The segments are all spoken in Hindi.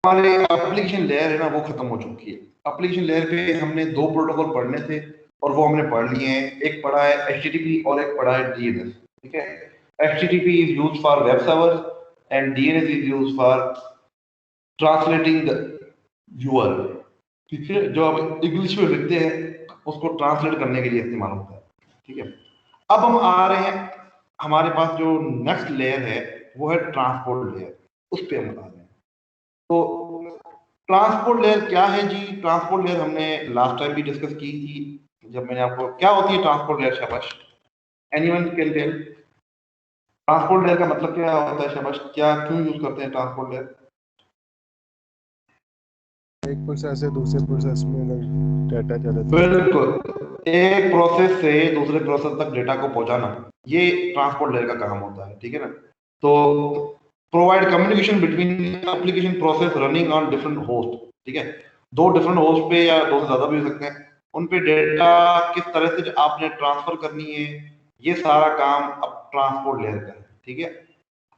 हमारे एप्लीकेशन लेयर है ना वो खत्म हो चुकी है। एप्लीकेशन लेयर पे हमने दो प्रोटोकॉल पढ़ने थे और वो हमने पढ़ लिए हैं। एक पढ़ा है HTTP और एक पढ़ा है DNS। ठीक है, HTTP is use for web server and DNS is use for translating the viewer. ठीक है, जो आप इंग्लिश में लिखते हैं उसको ट्रांसलेट करने के लिए इस्तेमाल होता है। ठीक है, अब हम आ रहे हैं, हमारे पास जो नेक्स्ट लेयर है वो है ट्रांसपोर्ट लेयर। उस पर हम आ रहे हैं। तो ट्रांसपोर्ट लेयर क्या है जी? ट्रांसपोर्ट लेयर हमने लास्ट टाइम भी डिस्कस की थी जब मैंने आपको, क्या होती है ट्रांसपोर्ट लेयर? शाबाश, anyone can tell. Transport layer का मतलब क्या होता है? शाबाश, क्या क्यों यूज करते हैं ट्रांसपोर्ट लेयर? एक प्रोसेस से दूसरे प्रोसेस में अगर डाटा चले तो बिल्कुल, एक प्रोसेस से दूसरे प्रोसेस तक डेटा को पहुंचाना, ये ट्रांसपोर्ट लेयर का काम होता है। ठीक है ना? तो provide communication between application process running on different host. ठीक है, दो डिफरेंट होस्ट पे या दो से ज्यादा भी हो सकते हैं, उन पे डेटा किस तरह से आपने ट्रांसफर करनी है, ये सारा काम अब ट्रांसपोर्ट लेयर का है। ठीक है,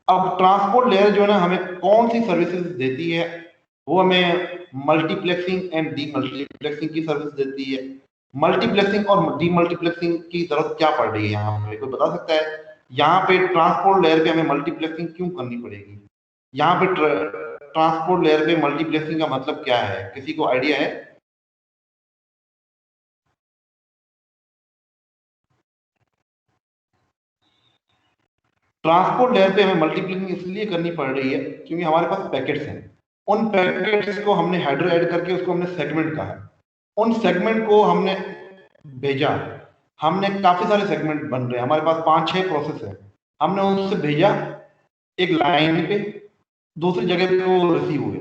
अब ट्रांसपोर्ट लेयर जो है ना हमें कौन सी सर्विसेज देती है? वो हमें मल्टीप्लेक्सिंग एंड डीमल्टीप्लेक्सिंग की सर्विस देती है। मल्टीप्लेक्सिंग और डीमल्टीप्लेक्सिंग की जरूरत क्या पड़ रही है यहाँ पे, कोई बता सकता है? यहाँ पे ट्रांसपोर्ट लेयर पे हमें मल्टीप्लेक्सिंग क्यों करनी पड़ेगी? यहाँ पे ट्रांसपोर्ट लेयर पे मल्टीप्लेक्सिंग का मतलब क्या है, किसी को आइडिया है? ट्रांसपोर्ट लेयर पे हमें मल्टीप्लेक्सिंग इसलिए करनी पड़ रही है क्योंकि हमारे पास पैकेट्स हैं। उन पैकेट्स को हमने हेडर ऐड करके उसको हमने सेगमेंट कहा है। उन सेगमेंट को हमने भेजा, हमने काफी सारे सेगमेंट बन रहे हैं, हमारे पास 5-6 प्रोसेस है। हमने उनसे भेजा एक लाइन पे, दूसरी जगह पे वो रिसीव हुए।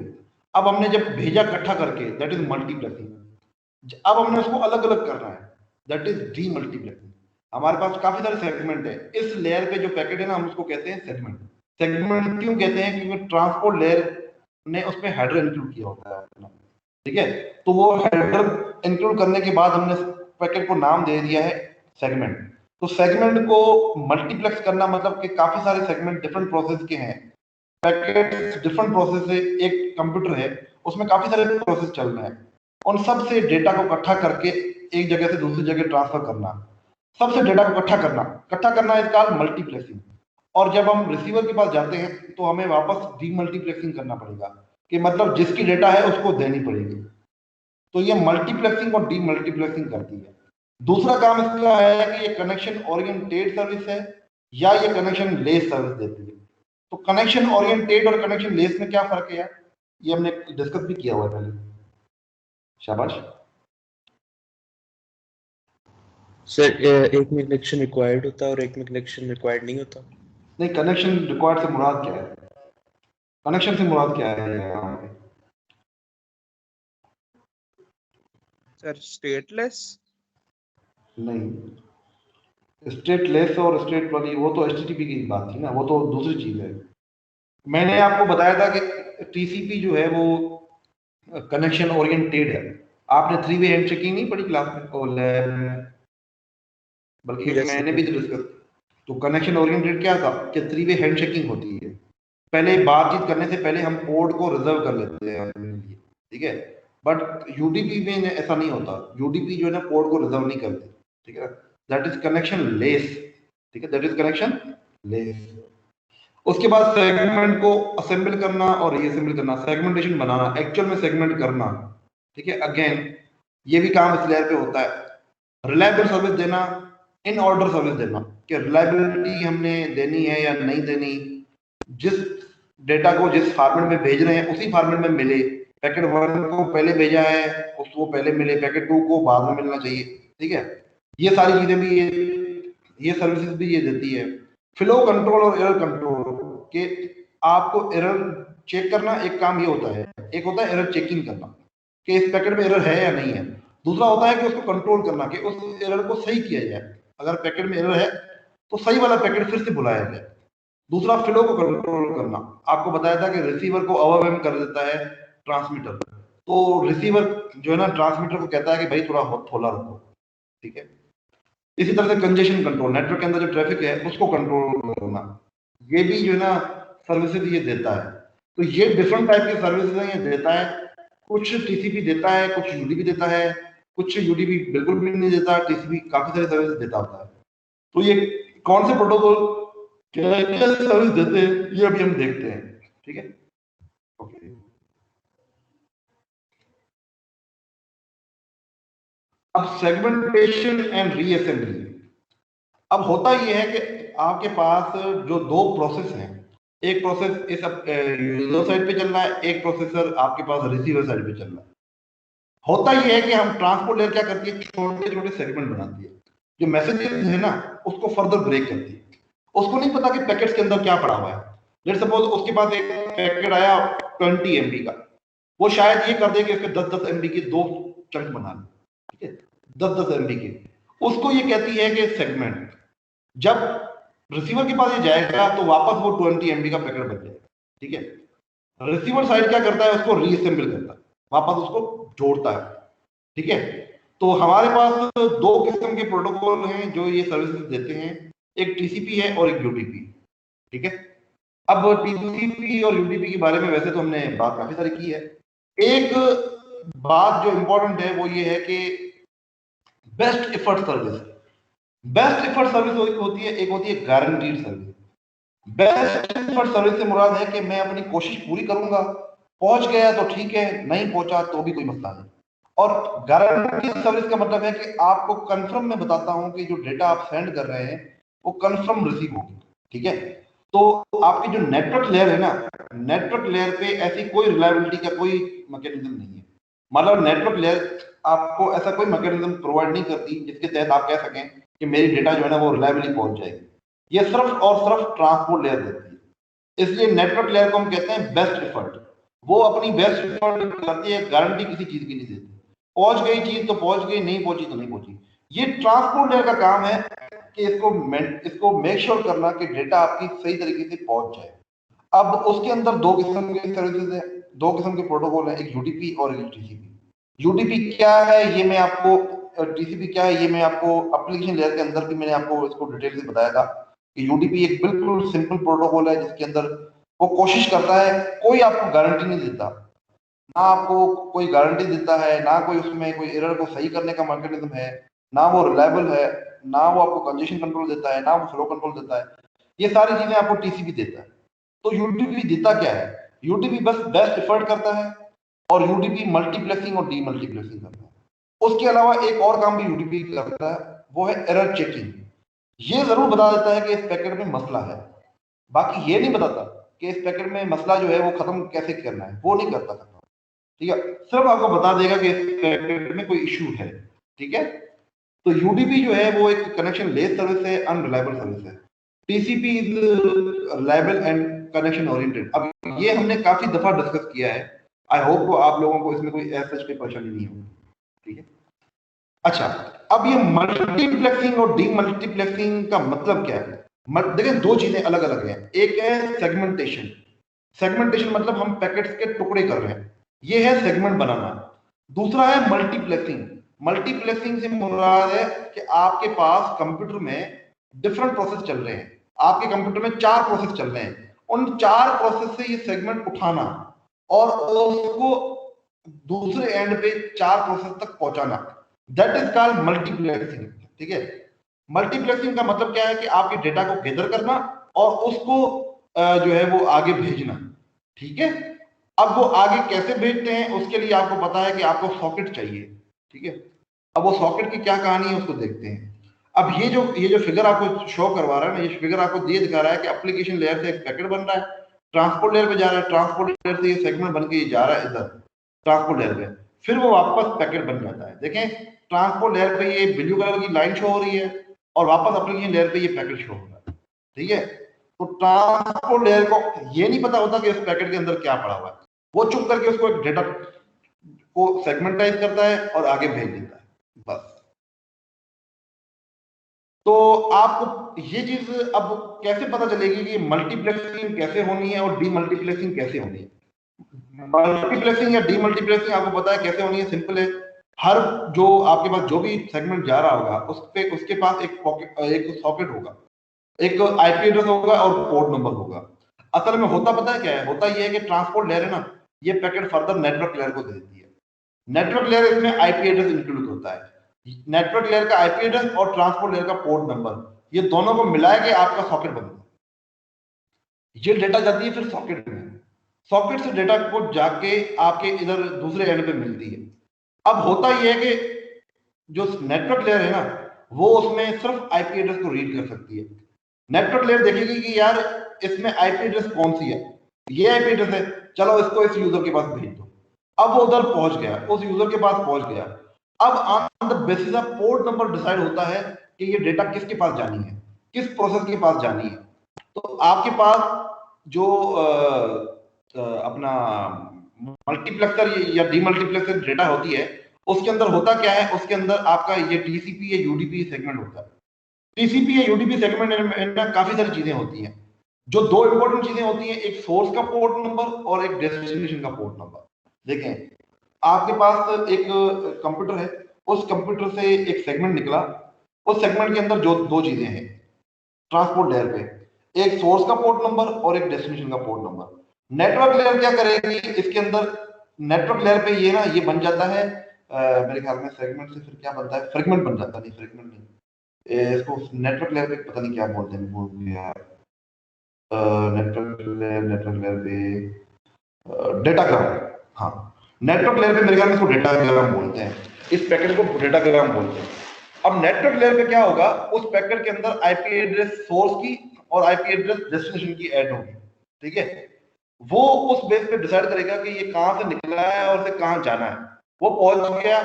अब हमने जब भेजा इकट्ठा करके, दैट इज मल्टीप्लेक्सिंग। अब हमने उसको अलग अलग करना है, दैट इज डी मल्टीप्लेक्सिंग। हमारे पास काफी सारे सेगमेंट है, इस लेयर पे जो पैकेट है ना हम उसको कहते हैं सेगमेंट। सेगमेंट क्यों कहते हैं? क्योंकि ट्रांसपोर्ट लेयर ने उसमें हेडर इंक्लूड किया होता है अपना। ठीक है, तो वो हेडर इंक्लूड करने के बाद हमने पैकेट को नाम दे दिया है सेगमेंट। तो सेगमेंट को मल्टीप्लेक्स करना मतलब कि काफी सारे सेगमेंट डिफरेंट प्रोसेस के हैं, पैकेट डिफरेंट प्रोसेस है, एक कंप्यूटर है उसमें काफी सारे प्रोसेस चल रहे हैं, उन सब से डेटा को इकट्ठा करके एक जगह से दूसरी जगह ट्रांसफर करना, सबसे डेटा को इकट्ठा करना इज कॉल्ड मल्टीप्लेक्सिंग। और जब हम रिसीवर के पास जाते हैं तो हमें वापस डीमल्टीप्लेक्सिंग करना पड़ेगा, कि मतलब जिसकी डेटा है उसको देनी पड़ेगी। तो ये मल्टीप्लेक्सिंग और डीमल्टीप्लेक्सिंग करती है। दूसरा काम इसका है कि ये कनेक्शन ओरिएंटेड सर्विस है या ये कनेक्शन लेस सर्विस देती है। तो कनेक्शन ओरिएंटेड और कनेक्शन लेस में क्या फर्क है यार? ये हमने डिस्कस भी किया हुआ है पहले। शाबाश। सर एक में कनेक्शन रिक्वायर्ड होता है और एक में कनेक्शन रिक्वायर्ड नहीं होता। नहीं, कनेक्शन रिक्वायर्ड से मुराद क्या है? कनेक्शन से मुराद क्या है यहाँ पे? Sir stateless. नहीं, स्टेट लेस और स्टेट वाली वो तो HTTP की बात थी ना, वो तो दूसरी चीज है। मैंने आपको बताया था कि TCP जो है वो कनेक्शन ओरिएंटेड है। आपने 3 वे हैंडशेकिंग नहीं पढ़ी क्लास में और लैब में? बल्कि Yes, मैंने sir. भी तो डिस्कस। तो कनेक्शन ओरिएंटेड क्या था कि 3 वे हैंडशेकिंग होती है। पहले बातचीत करने से पहले हम पोर्ट को रिजर्व कर लेते हैं अपने लिए। ठीक है, बट यूडीपी में ऐसा नहीं होता। यूडीपी जो है ना पोर्ट को रिजर्व नहीं करती। ठीक है, दैट इज कनेक्शन लेस। ठीक है, दैट इज कनेक्शन लेस। उसके बाद सेगमेंट को असेंबल करना और रीअसेंबल करना, सेगमेंटेशन बनाना, एक्चुअल में सेगमेंट करना। ठीक है, अगेन ये भी काम इस लेयर पे होता है। रिलायबल सर्विस देना, इन ऑर्डर सर्विस देना, कि रिलायबिलिटी हमने देनी है या नहीं देनी, जिस डेटा को जिस फॉर्मेट में भेज रहे हैं उसी फॉर्मेट में मिले। पैकेट 1 को पहले भेजा है उसको पहले मिले, पैकेट 2 को बाद में मिलना चाहिए। ठीक है, ये सारी चीजें भी ये सर्विसेज भी ये देती है। फ्लो कंट्रोल और एरर कंट्रोल, के आपको एरर चेक करना एक काम ये होता है, एक होता है एरर चेकिंग करना कि इस पैकेट में एरर है या नहीं है। दूसरा होता है कि उसको कंट्रोल करना कि उस एरर को सही किया जाए। अगर पैकेट में एरर है तो सही वाला पैकेट फिर से बुलाया जाए। दूसरा फ्लो को कंट्रोल करना, आपको बताया था कि रिसीवर को ओवरवेम कर देता है ट्रांसमीटर, तो रिसीवर जो है ना ट्रांसमीटर को कहता है कि भाई थोड़ा थोला रखो। ठीक है, इसी तरह से कंजेशन कंट्रोल, नेटवर्क के अंदर जो ट्रैफिक है उसको कंट्रोल करना, ये भी जो है ना सर्विसेज ये देता है। तो ये डिफरेंट टाइप की सर्विसेज है, ये देता है। कुछ टीसीपी देता है, कुछ यूडीपी देता है, कुछ यूडीपी बिल्कुल भी नहीं देता, टीसीपी काफी सारी सर्विस देता होता है। तो ये कौन से प्रोटोकॉल क्या सर्विस देते हैं ये अभी हम देखते हैं, ठीक है। ओके, अब सेगमेंटेशन एंड रीअसेंबली। अब होता ये है कि आपके पास जो दो प्रोसेस हैं, एक प्रोसेस इस यूजर साइड पे चल रहा है, एक प्रोसेसर आपके पास रिसीवर साइड पे चल रहा है। होता ये है कि हम ट्रांसपोर्ट लेयर क्या करती है, छोटे छोटे सेगमेंट बनाती है, जो मैसेजेस है ना उसको फर्दर ब्रेक करती है। उसको नहीं पता कि पैकेट्स के अंदर क्या पड़ा हुआ है। लेट्स सपोज उसके पास एक पैकेट आया 20 MB का, वो शायद ये कर दे कि इसके 10-10 MB के दो चंक बना ले, ठीक है, 10-10 MB के। उसको ये कहती है कि सेगमेंट। जब रिसीवर के पास ये जाएगा तो वापस वो 20 MB का पैकेट बन जाएगा, ठीक है। रिसीवर साइड क्या करता है, उसको रीअसेंबल करता है, वापस उसको जोड़ता है, ठीक है। तो हमारे पास दो किस्म के प्रोटोकॉल हैं जो ये सर्विसेज देते हैं, एक टीसीपी है और एक यूडीपी, ठीक है। अब टीसीपी और यूडीपी के बारे में वैसे तो हमने बात काफी सारी की है। एक बात जो इंपॉर्टेंट है वो ये है कि best effort service. Best effort service होती है, एक होती है guaranteed service. Best effort service से मुराद है कि मैं अपनी कोशिश पूरी करूंगा, पहुंच गया तो ठीक है, नहीं पहुंचा तो भी कोई मसला नहीं। और गारंटी सर्विस का मतलब है कि आपको कंफर्म में बताता हूं कि जो डेटा आप सेंड कर रहे हैं वो कंफर्म रिसीव होगी, ठीक है। तो आपकी जो नेटवर्क लेयर है ना, नेटवर्क लेयर पे ऐसी कोई रिलायबिलिटी का कोई मैकेनिज्म नहीं है। मतलब नेटवर्क लेयर आपको ऐसा कोई मैकेनिज्म प्रोवाइड नहीं करती जिसके तहत आप कह सकें कि मेरी डेटा जो है ना वो रिलायबली पहुंच जाएगी। ये सिर्फ और सिर्फ ट्रांसपोर्ट लेयर देती है। इसलिए नेटवर्क लेयर को हम कहते हैं बेस्ट एफर्ट। वो अपनी बेस्ट एफर्ट करती है, गारंटी किसी चीज की नहीं देती। पहुंच गई चीज तो पहुंच गई, नहीं पहुंची तो नहीं पहुंची। ये ट्रांसपोर्ट लेयर का काम है कि इसको मेक श्योर करना कि डेटा आपकी सही तरीके से पहुंच जाए। अब उसके अंदर दो किस्म के सर्विसेज है, दो किस्म के प्रोटोकॉल है, एक यूडीपी और एक टीसीपी। यूडीपी क्या है ये मैं आपको, टीसीपी क्या है ये मैं आपको एप्लीकेशन लेयर के अंदर भी मैंने आपको इसको डिटेल से बताया था कि यूडीपी एक बिल्कुल सिंपल प्रोटोकॉल है जिसके अंदर वो कोशिश करता है, कोई आपको गारंटी नहीं देता, ना आपको कोई गारंटी देता है, ना कोई उसमें कोई एरर को सही करने का मैकेनिज्म है, ना वो रिलायबल है, ना वो आपको कंजेशन कंट्रोल देता है, ना वो फ्लो कंट्रोल देता है। ये सारी चीजें आपको टीसीपी देता है। तो यूडीपी देता क्या है, यूडीपी बस बेस्ट एफर्ट करता है और यूडीपी मल्टीप्लेक्सिंग और डीमल्टीप्लेक्सिंग करता है। उसके अलावा एक और काम भी यूडीपी करता है, वो है एरर चेकिंग। ये जरूर बता देता है कि इस पैकेट में मसला है, बाकी ये नहीं बताता कि इस पैकेट में मसला जो है वो खत्म कैसे करना है, वो नहीं करता खत्म, ठीक है। सिर्फ आपको बता देगा कि इस पैकेट में कोई इशू है, ठीक है। तो यूडीपी जो है वो एक कनेक्शन लेस सर्विस है, अनरिलायबल सर्विस है। TCP is reliable and connection oriented. अब ये हमने काफी दफा डिस्कस किया है, आई होप आप लोगों को इसमें कोई ऐसा कोई परेशानी नहीं होगी, ठीक है। अच्छा, अब ये मल्टीप्लेक्सिंग और डीमल्टीप्लेक्सिंग का मतलब क्या है। देखिए दो चीजें अलग अलग हैं। एक है सेगमेंटेशन। सेगमेंटेशन मतलब हम पैकेट्स के टुकड़े कर रहे हैं, ये है सेगमेंट बनाना। दूसरा है मल्टीप्लेक्सिंग। मल्टीप्लेक्सिंग से मुराद है कि आपके पास कंप्यूटर में डिफरेंट प्रोसेस चल रहे हैं, आपके कंप्यूटर में 4 प्रोसेस चल रहे हैं, उन 4 प्रोसेस से ये सेगमेंट उठाना और उसको दूसरे एंड पे 4 प्रोसेस तक पहुंचाना, दैट इज कॉल्ड मल्टीप्लेक्सिंग, ठीक है। मल्टीप्लेक्सिंग का मतलब क्या है कि आपके डेटा को गैदर करना और उसको जो है वो आगे भेजना, ठीक है। अब वो आगे कैसे भेजते हैं उसके लिए आपको पता है कि आपको सॉकेट चाहिए, ठीक है। अब वो सॉकेट की क्या कहानी है उसको देखते हैं। अब ये जो फिगर आपको शो करवा रहा है ना, ये फिगर आपको ये दिखा रहा है कि एप्लीकेशन लेयर से एक पैकेट बन रहा है, ट्रांसपोर्ट लेयर पे जा रहा है, ट्रांसपोर्ट लेयर से ये सेगमेंट बन के जा रहा है इधर ट्रांसपोर्ट लेयर पे, फिर वो वापस पैकेट बन जाता है। देखें ट्रांसपोर्ट लेयर पे ये ब्लू कलर की लाइन शो हो रही है और वापस एप्लीकेशन लेयर पे ये पैकेट शो हो रहा है, ठीक है। तो ट्रांसपोर्ट लेयर को ये नहीं पता होता कि उस पैकेट के अंदर क्या पड़ा हुआ है, वो चुप करके उसको एक डेटा को सेगमेंटाइज करता है और आगे भेज देता है, बस। तो आपको ये चीज अब कैसे पता चलेगी कि मल्टीप्लेक्सिंग कैसे होनी है और डीमल्टीप्लेक्सिंग कैसे होनी है। मल्टीप्लेक्सिंग या डीमल्टीप्लेक्सिंग आपको पता है कैसे होनी है, सिंपल है। हर जो आपके पास जो भी सेगमेंट जा रहा होगा उसके पास एक सॉकेट होगा, एक आईपी एड्रेस होगा और पोर्ट नंबर होगा। असल में होता पता है क्या है, होता ये है कि ट्रांसपोर्ट लेयर है ना, ये पैकेट फर्दर नेटवर्क लेयर को दे देती है। नेटवर्क लेयर इसमें आईपी एड्रेस इंक्लूड होता है। नेटवर्क लेयर का आईपी एड्रेस और ट्रांसपोर्ट लेयर का पोर्ट नंबर, ये दोनों को मिला के आपका सॉकेट बनता है। ये डेटा जाती है फिर सॉकेट में, सॉकेट से डेटा को जाके आपके इधर दूसरे एंड पे मिलती है। अब होता यह है कि जो नेटवर्क लेयर है ना, वो उसमें सिर्फ आईपी एड्रेस को रीड कर सकती है। नेटवर्क लेयर देखेगी कि यार इसमें आईपी एड्रेस कौन सी है, ये आईपी एड्रेस है, चलो इसको इस यूजर के पास भेज दो। अब वो उधर पहुंच गया, उस यूजर के पास पहुंच गया। अब on the basis of port number decide होता है कि ये डेटा किसके पास जानी है, किस प्रोसेस के पास जानी है। तो आपके पास जो अपना मल्टीप्लेक्सर या डीमल्टीप्लेक्सर डेटा होती है, उसके अंदर होता क्या है, उसके अंदर आपका ये टीसीपी या यूडीपी सेगमेंट होता है। टीसीपी या यूडीपी सेगमेंट में काफी सारी चीजें होती हैं। जो दो इंपॉर्टेंट चीजें होती हैं, एक सोर्स का पोर्ट नंबर और एक डेस्टिनेशन का पोर्ट नंबर। देखें, आपके पास एक कंप्यूटर है, उस कंप्यूटर से एक सेगमेंट निकला, उस सेगमेंट के अंदर जो दो चीजें हैं ट्रांसपोर्ट लेयर पे, एक सोर्स का पोर्ट नंबर और एक डेस्टिनेशन का पोर्ट नंबर। नेटवर्क लेयर क्या करेगी, इसके अंदर नेटवर्क लेयर पे ये ना ये बन जाता है, मेरे ख्याल में सेगमेंट से फिर क्या बनता है, फ्रेगमेंट बन जाता है, नहीं फ्रेगमेंट नहीं, इसको नेटवर्क लेयर पे पता नहीं क्या बोलते हैं, भूल गया। नेटवर्क लेयर पे डेटाग्राम, हाँ नेटवर्क लेयर पे मेरे ख्याल में इसको डेटाग्राम बोलते हैं, इस पैकेट को डेटाग्राम बोलते हैं। अब नेटवर्क लेयर पे क्या होगा, उस पैकेट के अंदर आईपी एड्रेस सोर्स की और आईपी एड्रेस डेस्टिनेशन की ऐड होगी, ठीक है। वो उस बेस पे डिसाइड करेगा कि ये कहां से निकला है और इसे कहां जाना है। वो पहुंच गया,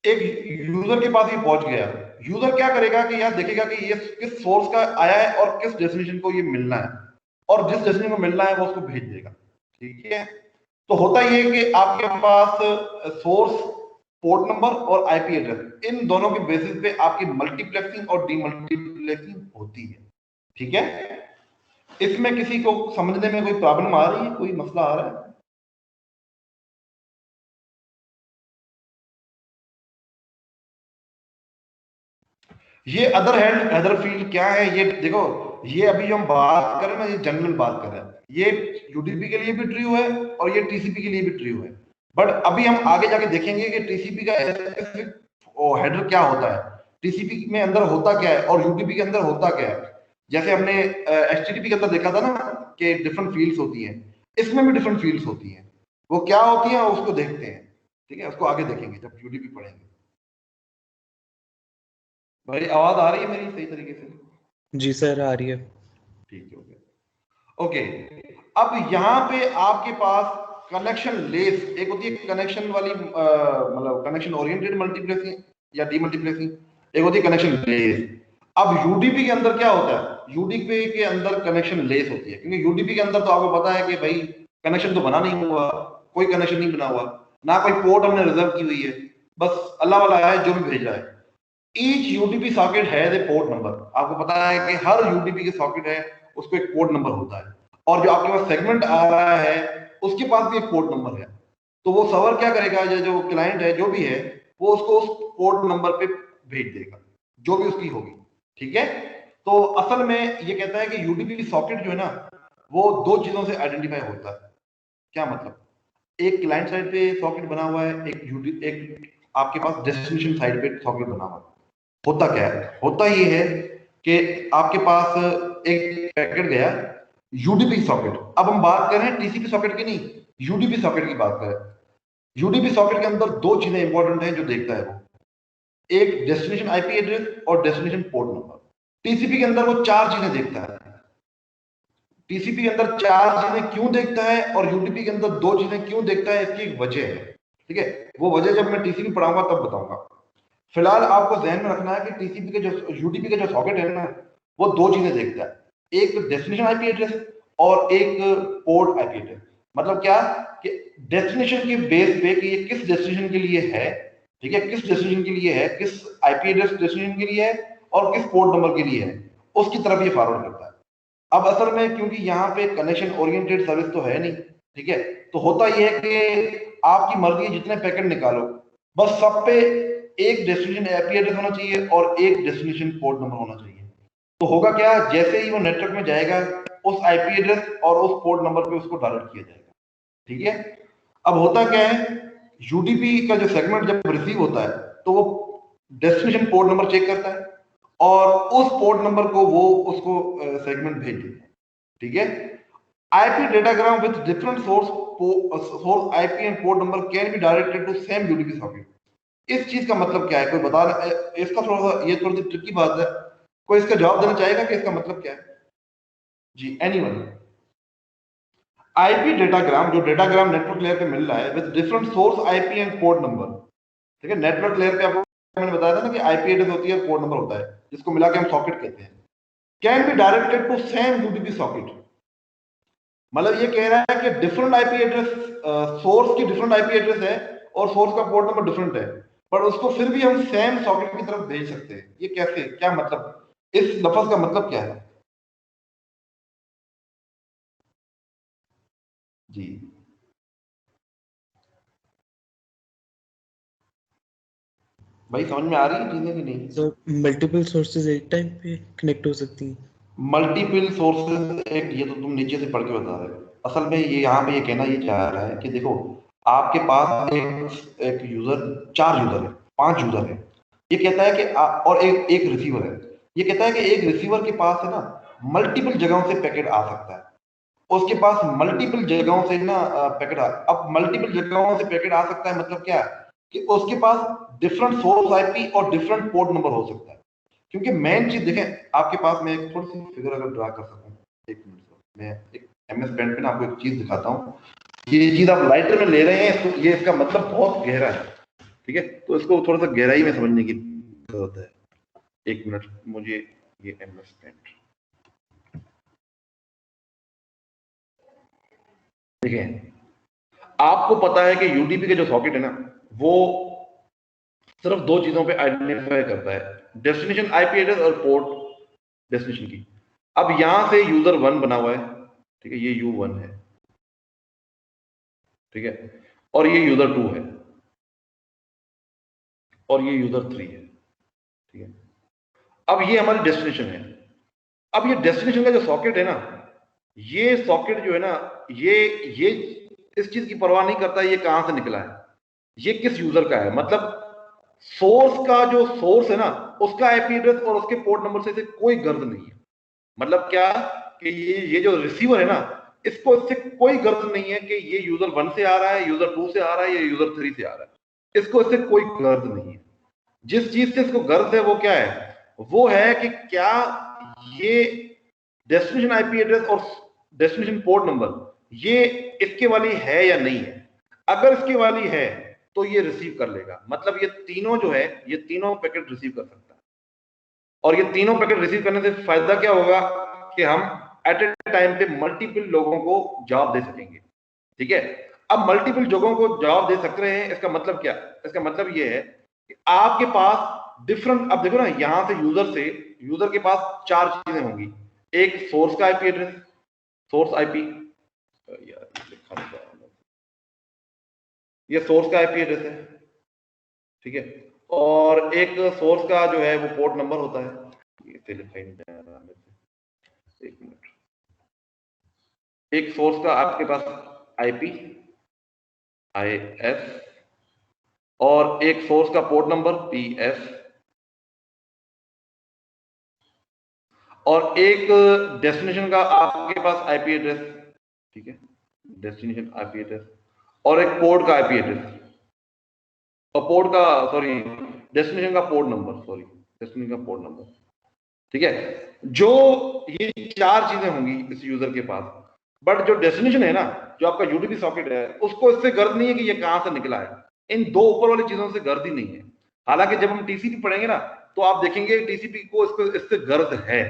एक यूजर के पास ही पहुंच गया, यूजर क्या करेगा कि यार देखेगा कि ये किस सोर्स का आया है और किस डेस्टिनेशन को ये मिलना है, और जिस डेस्टिनेशन को मिलना है वो उसको भेज देगा, ठीक है। तो होता ये है कि आपके पास सोर्स, पोर्ट नंबर और आईपी एड्रेस, इन दोनों के बेसिस पे आपकी मल्टीप्लेक्सिंग और डीमल्टीप्लेक्सिंग होती है, ठीक है। इसमें किसी को समझने में कोई प्रॉब्लम आ रही है, कोई मसला आ रहा है? ये अदर हैंड अदर फील्ड क्या है, ये देखो, ये अभी जो हम बात कर रहे हैं ना, ये जनरल बात कर रहे हैं, ये यूडीपी के लिए भी ट्रू है और ये टीसीपी के लिए भी ट्रू है। बट अभी हम आगे जाके देखेंगे कि टीसीपी का हेडर क्या होता है, टीसीपी में अंदर होता क्या है और यूडीपी के अंदर होता क्या है। जैसे हमने एचटीटीपी के अंदर देखा था ना कि डिफरेंट फील्ड्स होती हैं, इसमें भी डिफरेंट फील्ड्स होती हैं, वो क्या होती है उसको देखते हैं, ठीक है, उसको आगे देखेंगे जब यूडीपी पढ़ेंगे। भाई आवाज आ रही है मेरी सही तरीके से? जी सर, आ रही है। ठीक है, ओके। अब यहाँ पे आपके पास कनेक्शन लेस, एक होती है कनेक्शन वाली, मतलब कनेक्शन ओरिएंटेड मल्टीप्लेक्सिंग या डीमल्टीप्लेक्सिंग, एक होती है कनेक्शन लेस। अब यूडीपी के अंदर क्या होता है, यूडीपी के अंदर कनेक्शन लेस होती है, क्योंकि यूडीपी के अंदर तो आपको पता है कि भाई कनेक्शन तो बना नहीं हुआ, कोई कनेक्शन नहीं बना हुआ, ना कोई पोर्ट हमने रिजर्व की हुई है, बस अल्लाह वाला है जो भी भेज रहा है। Each UDP socket has a port number, आपको पता है कि हर यूडीपी के सॉकेट है उसको एक पोर्ट नंबर होता है, और जो आपके पास सेगमेंट आ रहा है उसके पास भी एक पोर्ट नंबर है। तो वो सर्वर क्या करेगा, या जो क्लाइंट है जो भी है, वो उसको उस पोर्ट नंबर पे भेज देगा जो भी उसकी होगी, ठीक है। तो असल में ये कहता है कि यूडीपी सॉकेट जो है ना, वो दो चीजों से आइडेंटिफाई होता है। क्या मतलब, एक क्लाइंट साइड पे सॉकेट बना हुआ है, एक आपके पास डेस्टिनेशन साइड पे सॉकेट बना हुआ है। होता क्या है, होता ये है कि आपके पास एक पैकेट गया यूडीपी सॉकेट, अब हम बात कर रहे हैं टीसीपी सॉकेट की नहीं, यूडीपी सॉकेट की बात करें। यूडीपी सॉकेट के अंदर दो चीजें इंपॉर्टेंट हैं जो देखता है वो, एक डेस्टिनेशन आईपी एड्रेस और डेस्टिनेशन पोर्ट नंबर। टीसीपी के अंदर वो चार चीजें देखता है, टीसीपी के अंदर चार चीजें क्यों देखता है और यूडीपी के अंदर दो चीजें क्यों देखता है, इसकी एक वजह है, ठीक है। वो वजह जब मैं टीसीपी पढ़ाऊंगा तब बताऊंगा। फिलहाल आपको ध्यान में रखना है कि टीसीपी के जो यूडीपी का जो सॉकेट है ना, वो दो चीजें देखता है, एक डेस्टिनेशन आईपी एड्रेस और एक पोर्ट आईपी एड्रेस। मतलब क्या कि डेस्टिनेशन के बेस पे कि ये किस डेस्टिनेशन के लिए है, ठीक है, किस डेस्टिनेशन के लिए है, किस आईपी एड्रेस डेस्टिनेशन के लिए है और किस पोर्ट नंबर के लिए है, उसकी तरफ ये फॉरवर्ड करता है। अब असल में क्योंकि यहाँ पे कनेक्शन ओरिएंटेड सर्विस तो है नहीं, ठीक है, तो होता यह है कि आपकी मर्जी जितने पैकेट निकालो, बस सब पे एक डेस्टिनेशन आईपी एड्रेस होना चाहिए और एक डेस्टिनेशन पोर्ट नंबर होना चाहिए। तो होगा क्या, जैसे ही वो नेटवर्क में जाएगा उस आईपी एड्रेस और उस पोर्ट नंबर पे उसको डायरेक्ट किया जाएगा। ठीक है, अब होता क्या है, यूडीपी का जो सेगमेंट जब रिसीव होता है तो वो डेस्टिनेशन पोर्ट नंबर चेक करता है और उस पोर्ट नंबर को वो उसको सेगमेंट भेज देता है। ठीक है, IP datagram with different source IP and port number can be directed to same UDP socket. इस चीज का मतलब क्या है, कोई बता, इसका थोड़ा सा, ये थोड़ी सी ट्रिकी बात है, कोई इसका जवाब देना चाहेगा कि इसका मतलब क्या है? जी, एनीवन? आईपी डेटाग्राम, जो डेटाग्राम नेटवर्क लेयर पे मिल रहा है with different source IP and port number. ठीक है, नेटवर्क लेयर पे आपको मैंने बताया था ना कि आईपी एड्रेस होती है और पोर्ट नंबर होता है, जिसको मिला के हम सॉकेट कहते हैं। Can be directed to same UDP socket, मतलब ये कह रहा है कि डिफरेंट आईपी एड्रेस, सोर्स की डिफरेंट आईपी एड्रेस है और सोर्स का पोर्ट नंबर डिफरेंट है, पर उसको फिर भी हम सेम सॉकेट की तरफ भेज सकते हैं। ये कैसे, क्या मतलब, इस लफ्ज का मतलब क्या है? जी, भाई समझ में आ रही है चीजें कि नहीं? तो मल्टीपल सोर्सेज एक टाइम पे कनेक्ट हो सकती हैं? मल्टीपल सोर्सेज एक, ये तो तुम नीचे से पढ़ के बता रहे हो। असल में ये यहाँ पे ये कहना ये चाह रहा है कि देखो, आपके पास एक यूजर, 4 यूजर है, 5 यूजर है, ये कहता है कि और एक रिसीवर है, ये कहता है कि एक रिसीवर के पास है ना मल्टीपल जगहों से पैकेट आ सकता है, उसके पास मल्टीपल जगहों से ना पैकेट अब मल्टीपल जगहों से पैकेट आ सकता है, मतलब क्या है कि उसके पास डिफरेंट सोर्स आईपी और डिफरेंट पोर्ट नंबर हो सकता है। क्योंकि मेन चीज देखें, आपके पास, मैं एक थोड़ी सी फिगर अगर ड्रा कर सकूं, एक मिनट, मैं एक एमएस पेंट पे ना आपको एक चीज दिखाता हूं। ये चीज आप लाइटर में ले रहे हैं तो ये इसका मतलब बहुत गहरा है। ठीक है, तो इसको थोड़ा सा गहराई में समझने की जरूरत है। एक मिनट, मुझे ये एमएस पेंट, देखिए आपको पता है कि यूडीपी के जो सॉकेट है ना, वो सिर्फ 2 चीजों पे आइडेंटिफाई करता है, डेस्टिनेशन आईपी एड्रेस और पोर्ट डेस्टिनेशन की। अब यहां से यूजर 1 बना हुआ है, ठीक है, ये U1 है, ठीक है, और ये यूजर 2 है और ये यूजर 3 है। ठीक है, अब ये हमारी डेस्टिनेशन है। अब ये डेस्टिनेशन का जो सॉकेट है ना, ये सॉकेट जो है ना, ये इस चीज की परवाह नहीं करता ये कहां से निकला है, ये किस यूजर का है। मतलब सोर्स का जो सोर्स है ना, उसका आईपी एड्रेस और उसके पोर्ट नंबर से कोई गर्द नहीं है। मतलब क्या कि ये जो रिसीवर है ना, इसको इससे कोई गर्द नहीं है कि ये यूजर 1 से आ रहा है, यूजर 2 से आ रहा है या यूजर 3 से आ रहा है, इसको इससे कोई गर्द नहीं है। जिस चीज से इसको गर्द है वो क्या है, वो है कि क्या ये डेस्टिनेशन आईपी एड्रेस और डेस्टिनेशन पोर्ट नंबर ये इसके वाली है या नहीं है। अगर इसके वाली है तो ये रिसीव कर लेगा, मतलब ये तीनों जो है, ये तीनों पैकेट रिसीव कर सकता है। और ये तीनों पैकेट रिसीव करने से फायदा क्या होगा कि हम एट ए टाइम पे मल्टीपल लोगों को जवाब दे सकेंगे। ठीक है, अब मल्टीपल लोगों को जवाब दे सक रहे हैं, इसका मतलब क्या, इसका मतलब ये है कि आपके पास डिफरेंट, अब देखो ना, यहां से यूजर के पास 4 चीजें होंगी। एक सोर्स का आईपी एड्रेस, सोर्स आईपी, ये सोर्स का आईपी एड्रेस है, ठीक है, और एक सोर्स का जो है वो पोर्ट नंबर होता है। ये लिखा नहीं जा रहा, एक मिनट, एक सोर्स का आपके पास आईपी IS और एक सोर्स का पोर्ट नंबर PS और एक डेस्टिनेशन का आपके पास आईपी एड्रेस, ठीक है, डेस्टिनेशन आईपी एड्रेस और एक पोर्ट का आईपी एड्रेस और पोर्ट का, सॉरी, डेस्टिनेशन का पोर्ट नंबर, सॉरी, डेस्टिनेशन का पोर्ट नंबर। ठीक है, जो ये 4 चीजें होंगी इस यूजर के पास, बट जो डेस्टिनेशन है ना, जो आपका यूडीपी सॉकेट है, उसको इससे गर्द नहीं है कि ये कहां से निकला है। इन 2 ऊपर वाली चीजों से गर्द ही नहीं है। हालांकि जब हम टीसीपी पढ़ेंगे ना, तो आप देखेंगे टीसीपी को इससे गर्द है,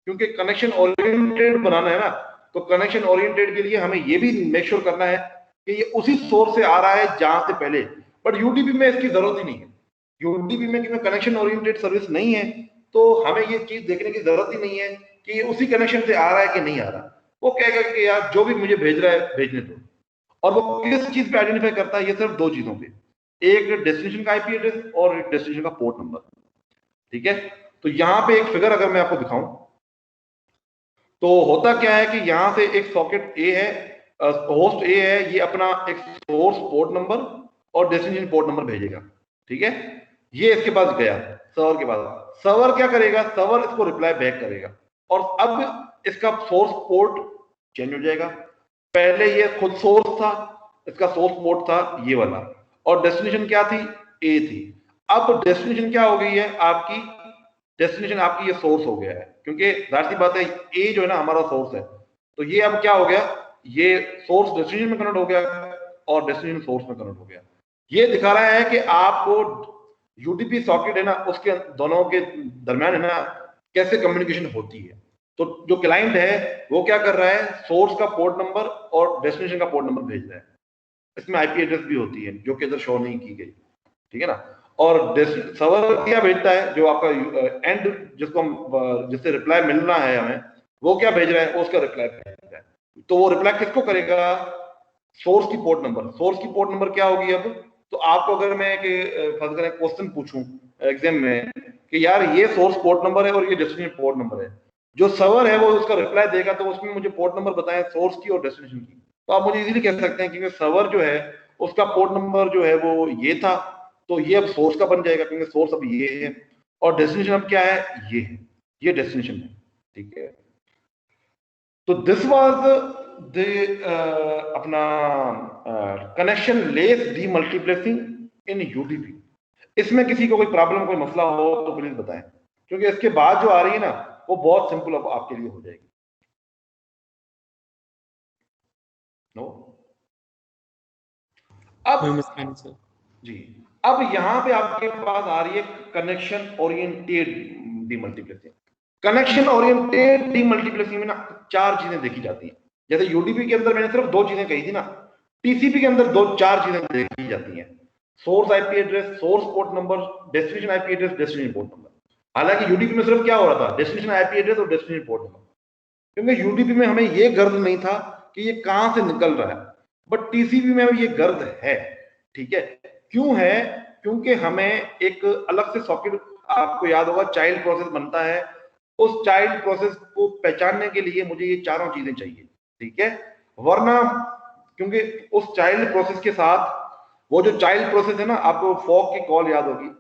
क्योंकि कनेक्शन ओरिएंटेड बनाना है ना, तो कनेक्शन ओरिएंटेड के लिए हमें ये भी मेक श्योर करना है कि ये उसी सोर्स से आ रहा है जहां से पहले। बट यूडीपी में इसकी जरूरत ही नहीं है। यूडीपी में क्योंकि कनेक्शन ओरिएंटेड सर्विस नहीं है, तो हमें ये चीज देखने की जरूरत ही नहीं है कि ये उसी कनेक्शन से आ रहा है कि नहीं आ रहा। वो कहेगा कि यार जो भी मुझे भेज रहा है भेजने दो। और वो किस चीज पे आइडेंटिफाई करता है, ये सिर्फ 2 चीजों पे, एक डेस्टिनेशन का आईपी एड्रेस और एक डेस्टिनेशन का पोर्ट नंबर। ठीक है, तो यहां पे एक फिगर अगर मैं आपको दिखाऊं, तो होता क्या है कि यहाँ से एक सॉकेट ए है, होस्ट ए है, ये अपना एक सोर्स पोर्ट नंबर और डेस्टिनेशन पोर्ट नंबर भेजेगा, ठीक है। ये इसके पास गया सर्वर के पास, सर्वर क्या करेगा, सर्वर इसको रिप्लाई बैक करेगा और अब इसका सोर्स पोर्ट चेंज हो जाएगा। पहले ये खुद सोर्स था, इसका सोर्स पोर्ट था ये वाला, और डेस्टिनेशन क्या थी, ए थी। अब डेस्टिनेशन क्या हो गई है आपकी, डेस्टिनेशन आपकी ये सोर्स हो गया है, क्योंकि जाहिर सी बात है ए जो है ना हमारा सोर्स है, तो ये अब क्या हो गया, ये सोर्स डेस्टिनेशन में कन्वर्ट हो गया और डेस्टिनेशन सोर्स में कन्वर्ट हो गया। ये दिखा रहा है कि आपको यूडीपी सॉकेट है ना, उसके दोनों के दरमियान है ना कैसे कम्युनिकेशन होती है। तो जो क्लाइंट है वो क्या कर रहा है, सोर्स का पोर्ट नंबर और डेस्टिनेशन का पोर्ट नंबर भेज रहा है, इसमें आईपी एड्रेस भी होती है जो कि इधर शो नहीं की गई, ठीक है ना। और सर्वर क्या भेजता है, जो आपका एंड जिसको जिससे रिप्लाई मिलना है हमें, वो क्या भेज रहा है, उसका रिप्लाई भेज रहा है। तो वो रिप्लाई किसको करेगा, सोर्स की पोर्ट नंबर। सोर्स की पोर्ट नंबर क्या होगी अब, तो आपको अगर मैं फर्ज करें क्वेश्चन पूछूं एग्जाम में कि यार ये सोर्स पोर्ट नंबर है और ये डेस्टिनेशन पोर्ट नंबर है, जो सर्वर है वो उसका रिप्लाई देगा, तो उसमें मुझे पोर्ट नंबर बताएं सोर्स की और डेस्टिनेशन की। तो आप मुझे इजीली कह सकते हैं क्योंकि सर्वर जो है उसका पोर्ट नंबर जो है वो ये था, तो ये अब सोर्स का बन जाएगा क्योंकि सोर्स अब ये है और डेस्टिनेशन अब क्या है, ये है, ये डेस्टिनेशन है, ठीक है। तो दिस वाज द अपना कनेक्शन लेस डीमल्टीप्लेक्सिंग इन यूडीपी। इसमें किसी को कोई प्रॉब्लम कोई मसला हो तो प्लीज बताएं, क्योंकि इसके बाद जो आ रही है ना वो बहुत सिंपल अब आपके लिए हो जाएगी। नो अब जी, अब यहां पे आपके पास आ रही है connection oriented demultiplexing. Connection oriented demultiplexing में ना चार चीजें देखी जाती हैं। जैसे यूडीपी के अंदर मैंने सिर्फ दो चीजें कही थी ना, टीसीपी के अंदर दो चार चीजें देखी जाती हैं, source IP address, source port number, destination IP address, destination port number. हालांकि यूडीपी में सिर्फ क्या हो रहा था, डेस्टिनेशन आईपी एड्रेस और डेस्टिनेशन पोर्ट नंबर, क्योंकि यूडीपी में हमें ये गर्द नहीं था कि ये कहां से निकल रहा है, बट टीसीपी में ये गर्द है, ठीक है। क्यों है, क्योंकि हमें एक अलग से सॉकेट, आपको याद होगा चाइल्ड प्रोसेस बनता है, उस चाइल्ड प्रोसेस को पहचानने के लिए मुझे ये चारों चीजें चाहिए, ठीक है। वरना क्योंकि उस चाइल्ड प्रोसेस के साथ वो जो चाइल्ड प्रोसेस है ना, आपको फॉग की कॉल याद होगी,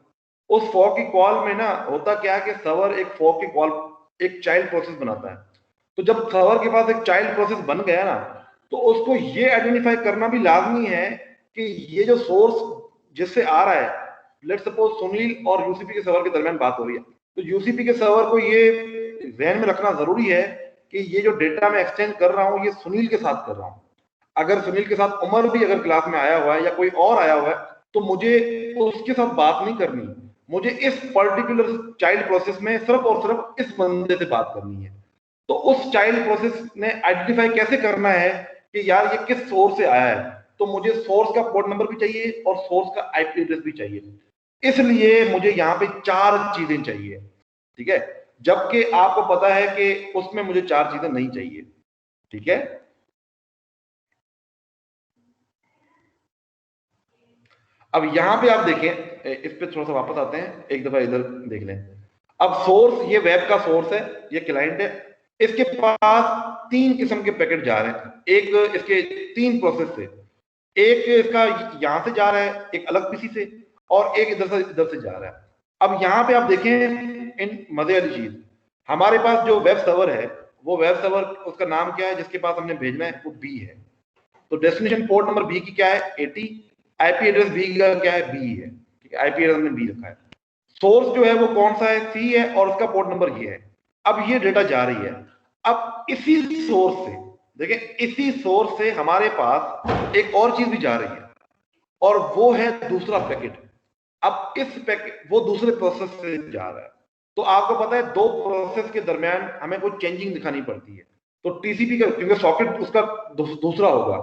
उस फॉग की कॉल में ना होता क्या है कि सर्वर एक फॉग की कॉल एक चाइल्ड प्रोसेस बनाता है। तो जब सर्वर के पास एक चाइल्ड प्रोसेस बन गया ना, तो उसको ये आइडेंटिफाई करना भी लाजमी है कि ये जो सोर्स जिससे आ रहा है, लेट सपोज सुनील और यूसीपी के सर्वर के दरमियान बात हो रही है, तो यूसीपी के सर्वर को ये ध्यान में रखना जरूरी है कि ये जो डेटा मैं एक्सचेंज कर रहा हूँ ये सुनील के साथ कर रहा हूँ। अगर सुनील के साथ उमर भी अगर क्लास में आया हुआ है या कोई और आया हुआ है, तो मुझे उसके साथ बात नहीं करनी, मुझे इस पर्टिकुलर चाइल्ड प्रोसेस में सिर्फ और सिर्फ इस बंदे से बात करनी है। तो उस चाइल्ड प्रोसेस ने आइडेंटिफाई कैसे करना है कि यार ये किस सोर्स से आया है, तो मुझे सोर्स का पोर्ट नंबर भी चाहिए और सोर्स का आईपी एड्रेस भी चाहिए, इसलिए मुझे यहाँ पे चार चीजें चाहिए, ठीक है। जबकि आपको पता है कि उसमें मुझे चार चीजें नहीं चाहिए, ठीक है। अब यहां पे आप देखें, इस पे थोड़ा सा वापस आते हैं, एक दफा इधर देख लें। अब सोर्स, ये वेब का सोर्स है, ये क्लाइंट है, इसके पास तीन किस्म के पैकेट जा रहे हैं, एक इसके तीन प्रोसेस से, एक इसका यहां से जा रहा है एक अलग पीसी से, और एक इधर से जा रहा है। अब यहां पे आप देखें इन मजे वाली चीज, हमारे पास जो वेब सर्वर है, वो वेब सर्वर उसका नाम क्या है जिसके पास हमने भेजना है, वो बी है। तो डेस्टिनेशन पोर्ट नंबर बी की क्या है, 80, आईपी एड्रेस बी का क्या है, बी है, ठीक है, आईपी एड्रेस हमने बी रखा है। सोर्स जो है वो कौन सा है, सी है, और उसका पोर्ट नंबर ये है। अब ये डेटा जा रही है, अब इसी सोर्स से देखें, इसी सोर्स से हमारे पास एक और चीज भी जा रही है, और वो है दूसरा पैकेट। अब इस पैकेट वो दूसरे प्रोसेस से जा रहा है, तो आपको पता है दो प्रोसेस के दरमियान हमें कोई चेंजिंग दिखानी पड़ती है। तो टीसीपी का क्योंकि सॉकेट उसका दूसरा होगा,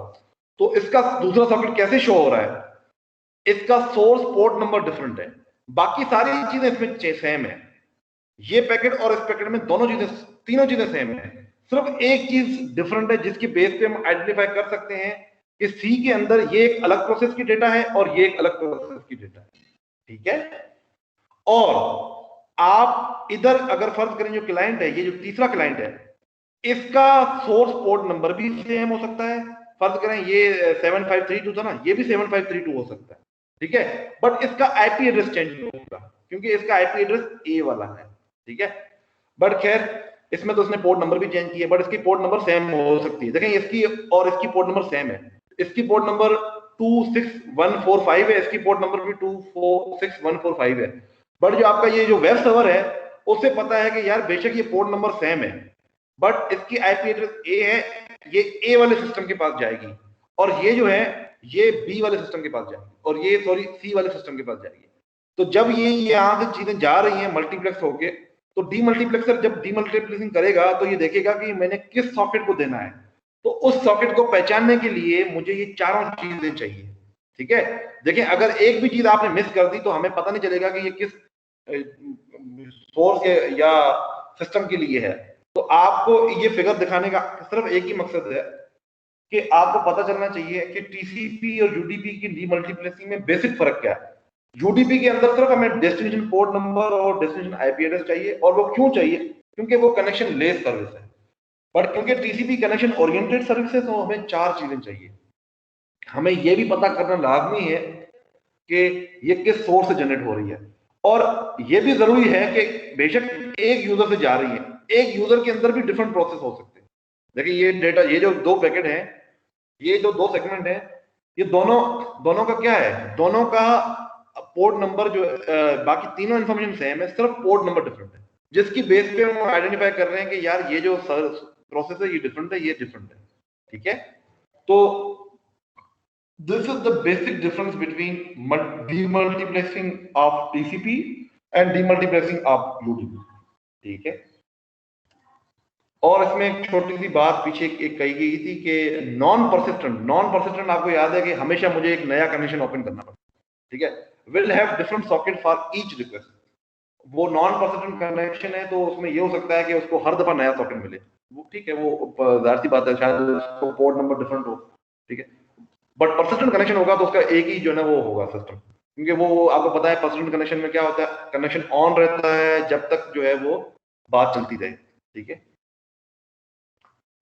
तो इसका दूसरा सॉकेट कैसे शो हो रहा है, इसका सोर्स पोर्ट नंबर डिफरेंट है, बाकी सारी चीजें इसमें सेम है। ये पैकेट और इस पैकेट में दोनों चीजें, तीनों चीजें सेम है, सिर्फ एक चीज डिफरेंट है जिसकी बेस पे हम आइडेंटिफाई कर सकते हैं कि सी के अंदर ये एक अलग प्रोसेस की डेटा है और ये एक अलग प्रोसेस की डेटा है, ठीक है। और आप इधर अगर फर्ज करें जो क्लाइंट है, ये जो तीसरा क्लाइंट है, इसका सोर्स पोर्ट नंबर भी सेम हो सकता है, फर्ज करें ये 7532 था ना, ये भी 7532 हो सकता है, ठीक है, बट इसका आईपी एड्रेस चेंज नहीं होगा क्योंकि इसका आईपी एड्रेस ए वाला है, ठीक है। बट खैर इसमें तो उसने पोर्ट नंबर भी चेंज किया, बट इसकी पोर्ट नंबर सेम हो सकती है। देखें इसकी और इसकी पोर्ट नंबर सेम है, इसकी पोर्ट नंबर 26145 है, इसकी पोर्ट नंबर भी 246145 है, बट जो आपका ये जो वेब सर्वर है उसे पता है कि यार बेशक ये पोर्ट नंबर सेम है, बट इसकी आईपी एड्रेस ए है, ये ए वाले सिस्टम के पास जाएगी, और ये जो है ये बी वाले सिस्टम के पास जाएगी, और ये सॉरी सी वाले सिस्टम के पास जाएगी। तो जब ये यहां से चीजें जा रही हैं मल्टीप्लेक्स होके, तो डीमल्टीप्लेक्सर जब डीमल्टीप्लेक्सिंग करेगा तो ये देखेगा कि मैंने किस सॉकेट को देना है, तो उस सॉकेट को पहचानने के लिए मुझे ये चारों चीजें चाहिए, ठीक है। देखिए अगर एक भी चीज आपने मिस कर दी तो हमें पता नहीं चलेगा कि ये किस सोर्स के या सिस्टम के लिए है। तो आपको ये फिगर दिखाने का सिर्फ एक ही मकसद है कि आपको पता चलना चाहिए कि टीसीपी और यूडीपी की डीमल्टीप्लेक्सिंग में बेसिक फर्क क्या है। यूडीपी के अंदर सिर्फ हमें डेस्टिनेशन पोर्ट नंबर और डेस्टिनेशन आईपी एड्रेस चाहिए, और वो क्यों चाहिए, क्योंकि वो कनेक्शन लेस सर्विस है। बट क्योंकि टीसीपी कनेक्शन ओरिएंटेड सर्विस है तो हमें चार चीजें चाहिए। हमें ये भी पता करना लाजमी है कि ये किस सोर्स से जनरेट हो रही है, और ये भी जरूरी है कि बेशक एक यूजर से जा रही है, एक यूजर के अंदर भी डिफरेंट प्रोसेस हो सकते हैं। देखिए ये डेटा, ये जो दो पैकेट हैं, ये जो दो सेगमेंट हैं, ये दोनों का क्या है, दोनों का पोर्ट नंबर जो बाकी तीनों इंफॉर्मेशन सेम है, सिर्फ पोर्ट नंबर डिफरेंट है, जिसकी बेस पे हम आइडेंटिफाई कर रहे हैं कि यार ये जो प्रोसेस है ये डिफरेंट है, ये डिफरेंट है, ठीक है। तो this is the basic difference between demultiplexing of TCP and demultiplexing of UDP, ठीक है। और इसमें एक छोटी सी बात पीछे एक कही गई थी कि नॉन परसिस्टेंट आपको याद है कि हमेशा मुझे एक नया कनेक्शन ओपन करना पड़ता है, ठीक है, will have different socket for each request. वो नॉन परसिस्टेंट कनेक्शन है तो उसमें ये हो सकता है कि उसको हर दफा नया सॉकेट मिले, वो ठीक है, वो जाहिर सी बात है, शायद उसको पोर्ट नंबर डिफरेंट हो, ठीक है। बट परसिस्टेंट कनेक्शन होगा तो उसका एक ही जो है ना वो होगा सिस्टम, क्योंकि वो आपको पता है परसिस्टेंट कनेक्शन में क्या होता है, कनेक्शन ऑन रहता है जब तक जो है वो बात चलती रहे, ठीक है।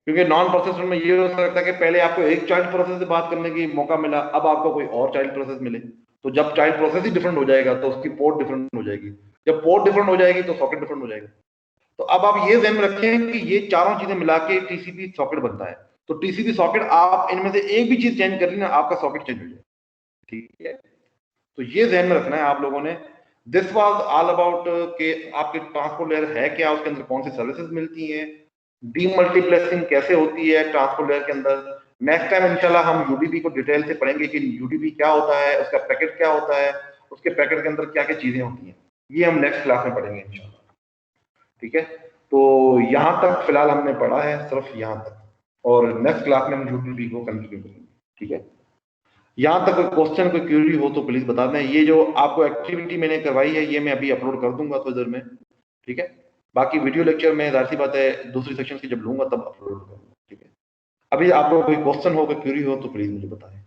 क्योंकि नॉन परसिस्टेंट में ये हो सकता है कि पहले आपको एक चाइल्ड प्रोसेस से बात करने की मौका मिला, अब आपको कोई और चाइल्ड प्रोसेस मिले, तो जब चाइल्ड प्रोसेस ही डिफरेंट हो जाएगा तो उसकी पोर्ट डिफरेंट हो जाएगी, जब पोर्ट डिफरेंट हो जाएगी तो सॉकेट डिफरेंट हो जाएगा। तो अब आप ये ध्यान में रखें कि ये चारों चीजें मिला के टीसीपी सॉकेट बनता है, तो टीसीपी सॉकेट आप इनमें से एक भी चीज चेंज कर ली ना, आपका सॉकेट चेंज हो जाए, ठीक है। तो ये ध्यान में रखना है आप लोगों ने। दिस वाज ऑल अबाउट के आपके ट्रांसपोर्ट लेयर है क्या, उसके अंदर कौन सी सर्विसेज मिलती हैं, डीमल्टीप्लेक्सिंग कैसे होती है ट्रांसपोर्ट लेयर के अंदर। नेक्स्ट टाइम इंशाल्लाह हम यूडीपी को डिटेल से पढ़ेंगे कि यूडीपी क्या होता है, उसका पैकेट क्या होता है, उसके पैकेट के अंदर क्या क्या चीजें होती हैं, ये हम नेक्स्ट क्लास में पढ़ेंगे इंशाल्लाह, ठीक है। तो यहाँ तक फिलहाल हमने पढ़ा है, सिर्फ यहाँ तक, और नेक्स्ट क्लास में हम यूडीपी को कंटिन्यू करेंगे, ठीक है। यहाँ तक कोई क्वेश्चन कोई क्वेरी हो तो प्लीज बता दें। ये जो आपको एक्टिविटी मैंने करवाई है ये मैं अभी अपलोड कर दूंगा तो इधर में, ठीक है। बाकी वीडियो लेक्चर में जाहिर सी बात है दूसरी सेक्शन की जब लूंगा तब अपलोड करूंगा, ठीक है। अभी आपको कोई क्वेश्चन हो कोई क्वेरी हो तो प्लीज मुझे बताएं।